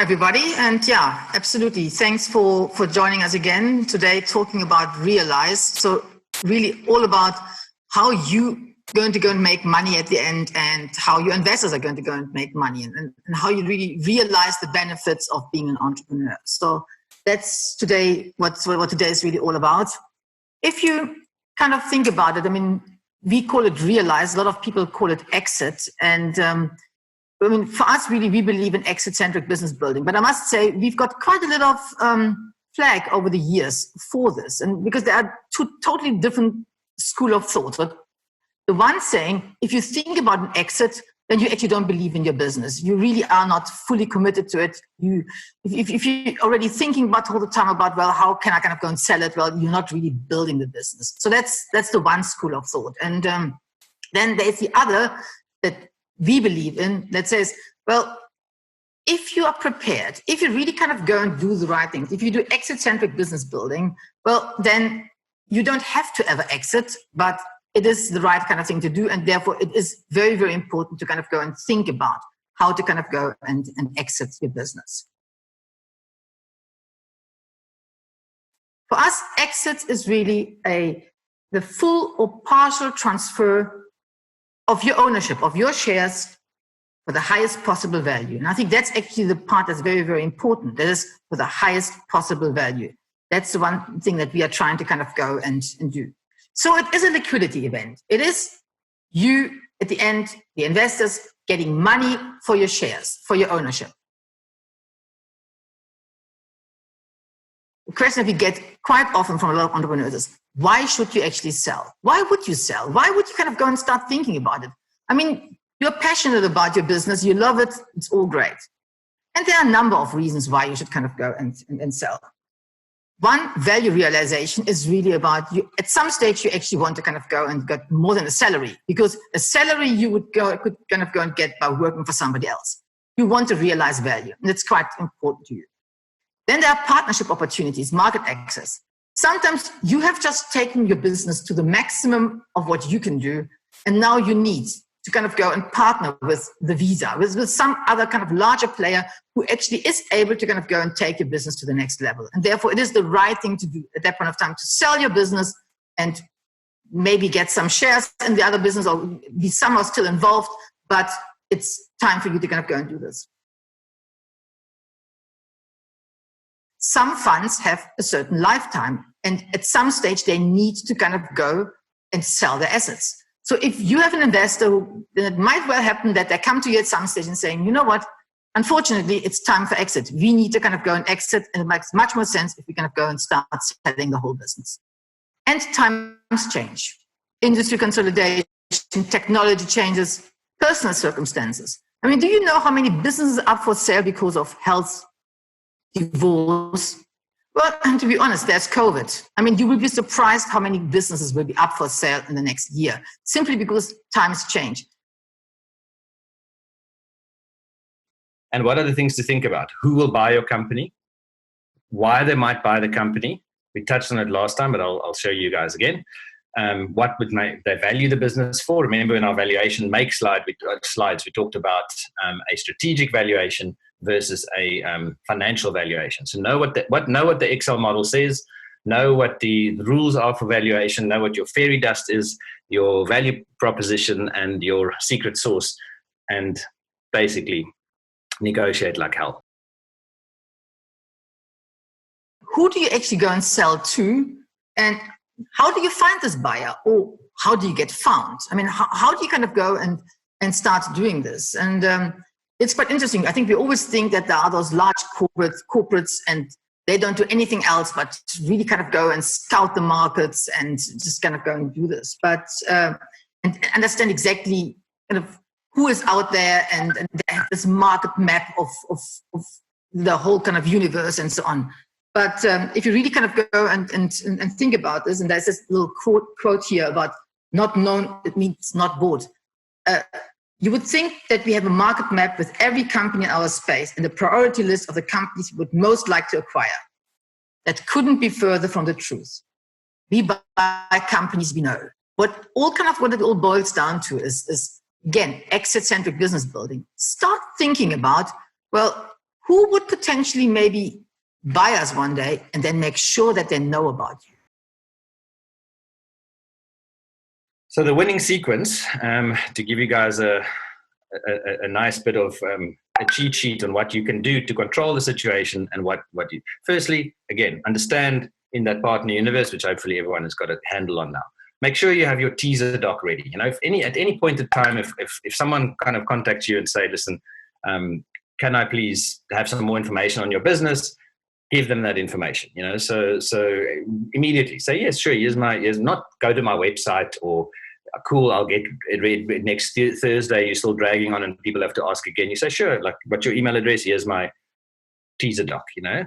Welcome everybody, and yeah, absolutely. Thanks for joining us again today, talking about Realize. So really all about how you going to go and make money at the end, and how your investors are going to go and make money, and how you really realize the benefits of being an entrepreneur. So that's today what today is really all about. If you kind of think about it, I mean, we call it Realize. A lot of people call it exit, and I mean, for us, really, we believe in exit-centric business building. But I must say, we've got quite a lot of flag over the years for this, and because there are two totally different school of thought. But the one saying, if you think about an exit, then you actually don't believe in your business. You really are not fully committed to it. If you're already thinking about all the time about, well, how can I kind of go and sell it? Well, you're not really building the business. So that's the one school of thought. And then there's the other that we believe in that says, well, if you are prepared, if you really kind of go and do the right things, if you do exit-centric business building, well, then you don't have to ever exit, but it is the right kind of thing to do. And therefore, it is very, very important to kind of go and think about how to kind of go and exit your business. For us, exit is really the full or partial transfer of your ownership, of your shares for the highest possible value. And I think that's actually the part that's very, very important. That is for the highest possible value. That's the one thing that we are trying to kind of go and do. So it is a liquidity event. It is you, at the end, the investors, getting money for your shares, for your ownership. The question that we get quite often from a lot of entrepreneurs is, why should you actually sell? Why would you sell? Why would you kind of go and start thinking about it? I mean, you're passionate about your business. You love it. It's all great. And there are a number of reasons why you should kind of go and sell. One, value realization is really about you. At some stage, you actually want to kind of go and get more than a salary, because a salary you could kind of go and get by working for somebody else. You want to realize value, and it's quite important to you. Then there are partnership opportunities, market access. Sometimes you have just taken your business to the maximum of what you can do, and now you need to kind of go and partner with the Visa, with some other kind of larger player who actually is able to kind of go and take your business to the next level. And therefore, it is the right thing to do at that point of time, to sell your business and maybe get some shares in the other business or be somehow still involved, but it's time for you to kind of go and do this. Some funds have a certain lifetime, and at some stage they need to kind of go and sell their assets. So if you have an investor, then it might well happen that they come to you at some stage and saying, you know what, unfortunately, it's time for exit. We need to kind of go and exit, and it makes much more sense if we kind of go and start selling the whole business. And times change. Industry consolidation, technology changes, personal circumstances. I mean, do you know how many businesses are up for sale because of health, divorce? Well, and to be honest, there's COVID. I mean, you will be surprised how many businesses will be up for sale in the next year, simply because times change. And what are the things to think about? Who will buy your company? Why they might buy the company? We touched on it last time, but I'll show you guys again. What would they value the business for? Remember, in our valuation make slides, we talked about a strategic valuation versus a financial valuation. So know what the Excel model says, know what the rules are for valuation, know what your fairy dust is, your value proposition, and your secret sauce, and basically negotiate like hell. Who do you actually go and sell to, and how do you find this buyer, or how do you get found? I mean, how do you kind of go and start doing this? And it's quite interesting. I think we always think that there are those large corporates and they don't do anything else but really kind of go and scout the markets and just kind of go and do this. But and understand exactly kind of who is out there, and they have this market map of the whole kind of universe and so on. But if you really kind of go and think about this, and there's this little quote here about not known, it means not bought. You would think that we have a market map with every company in our space and the priority list of the companies we would most like to acquire. That couldn't be further from the truth. We buy companies we know. What it all boils down to is again, exit-centric business building. Start thinking about, well, who would potentially maybe buy us one day and then make sure that they know about you? So the winning sequence, to give you guys a nice bit of a cheat sheet on what you can do to control the situation and what you, firstly, again, understand in that partner universe, which hopefully everyone has got a handle on now. Make sure you have your teaser doc ready. You know, if at any point in time, if someone kind of contacts you and say, listen, can I please have some more information on your business? Give them that information, you know, so immediately say, yes, sure, here's not go to my website or cool, I'll get it read next Thursday. You're still dragging on and people have to ask again. You say, sure, like, what's your email address? Here's my teaser doc, you know.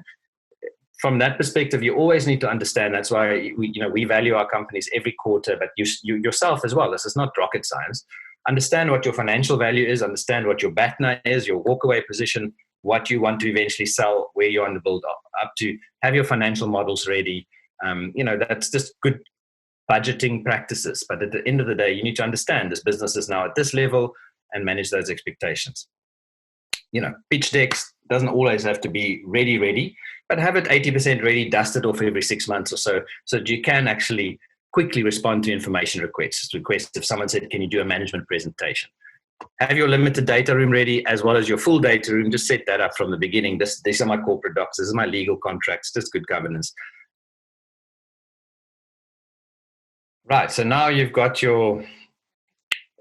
From that perspective, you always need to understand. That's why we value our companies every quarter, but you yourself as well. This is not rocket science. Understand what your financial value is, understand what your BATNA is, your walkaway position, what you want to eventually sell, where you want to build up to, have your financial models ready. That's just good budgeting practices. But at the end of the day, you need to understand this business is now at this level and manage those expectations. You know, pitch decks doesn't always have to be ready, but have it 80% ready, dust it off every 6 months or so that you can actually quickly respond to information requests. If someone said, can you do a management presentation? Have your limited data room ready as well as your full data room. Just set that up from the beginning. These are my corporate docs. This is my legal contracts. Just good governance. Right. So now you've got your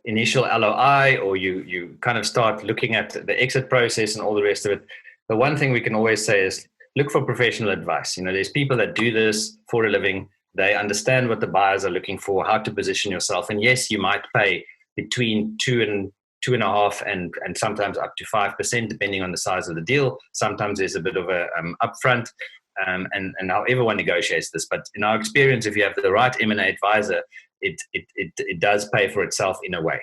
initial LOI, or you kind of start looking at the exit process and all the rest of it. The one thing we can always say is look for professional advice. You know, there's people that do this for a living. They understand what the buyers are looking for, how to position yourself. And yes, you might pay between 2.5% and sometimes up to 5%, depending on the size of the deal. Sometimes there's a bit of a upfront, and how everyone negotiates this. But in our experience, if you have the right M&A advisor, it does pay for itself in a way.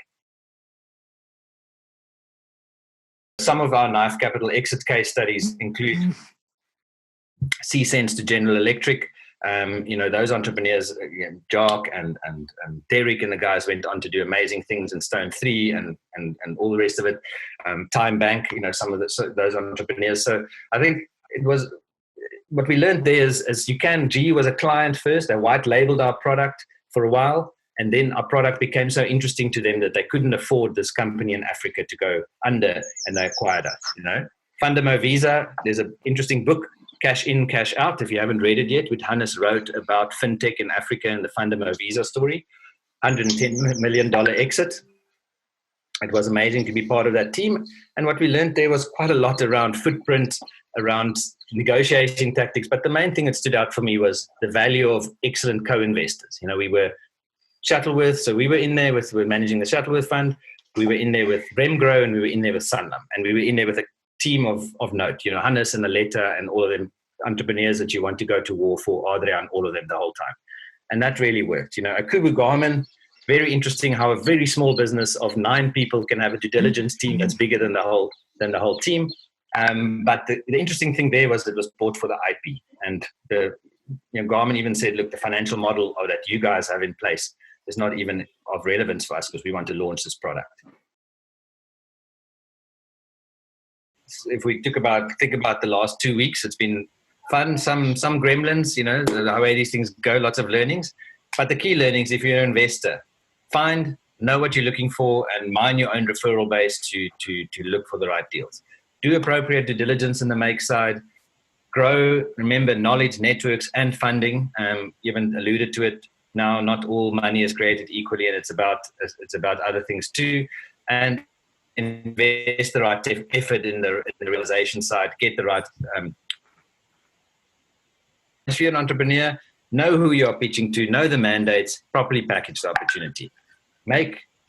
Some of our knife capital exit case studies include C-Sense to General Electric. Those entrepreneurs, Jock and Derek and the guys went on to do amazing things in Stone 3 and all the rest of it. Time Bank, some of those entrepreneurs. So I think it was what we learned there is GE was a client first. They white labeled our product for a while, and then our product became so interesting to them that they couldn't afford this company in Africa to go under, and they acquired us. Fundamo Visa. There's an interesting book, Cash In, Cash Out, if you haven't read it yet, which Hannes wrote about fintech in Africa and the Fundamo Visa story. $110 million exit. It was amazing to be part of that team. And what we learned there was quite a lot around footprint, around negotiating tactics. But the main thing that stood out for me was the value of excellent co-investors. We were Shuttleworth, so we were in there we're managing the Shuttleworth Fund. We were in there with Remgrow, and we were in there with Sanlam. And we were in there with a team of note, Hannes and Aletta and all of them entrepreneurs that you want to go to war for, Andrea and all of them the whole time. And that really worked. Akubu Garmin, very interesting how a very small business of 9 people can have a due diligence team that's bigger than the whole team. But the interesting thing there was it was bought for the IP. And Garmin even said, look, the financial model that you guys have in place is not even of relevance for us because we want to launch this product. If we think about the last 2 weeks, it's been fun. Some gremlins, the way these things go, lots of learnings. But the key learnings, if you're an investor, know what you're looking for and mine your own referral base to look for the right deals. Do appropriate due diligence in the make side. Grow, remember, knowledge, networks, and funding. You even alluded to it now. Not all money is created equally, and it's about other things too. And invest the right effort in the realization side. Get the right. If you're an entrepreneur, know who you are pitching to. Know the mandates. Properly package the opportunity.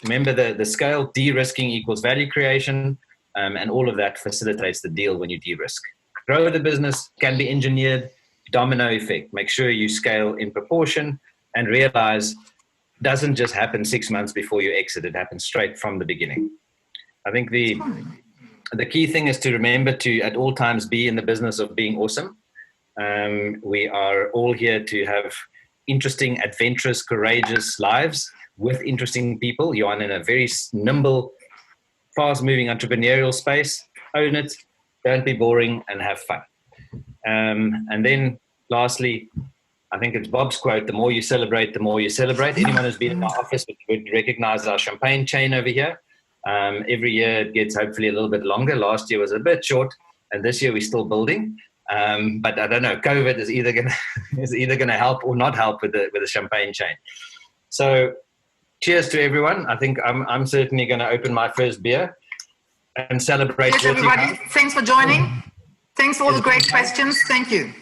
Remember the scale. De-risking equals value creation, and all of that facilitates the deal when you de-risk. Grow the business, can be engineered, domino effect. Make sure you scale in proportion and realize it doesn't just happen 6 months before you exit. It happens straight from the beginning. I think the key thing is to remember to at all times be in the business of being awesome. We are all here to have interesting, adventurous, courageous lives with interesting people. You're in a very nimble, fast-moving entrepreneurial space. Own it. don't be boring, and have fun. And then lastly, I think it's Bob's quote, the more you celebrate, the more you celebrate. Anyone who's been in our office would recognize our champagne chain over here. Every year it gets hopefully a little bit longer. Last year was a bit short, and this year we're still building. But I don't know, COVID is either gonna help or not help with the champagne chain. So cheers to everyone. I think I'm certainly gonna open my first beer and celebrate. Cheers, everybody. Thanks for joining. Thanks for all the great questions. Thank you.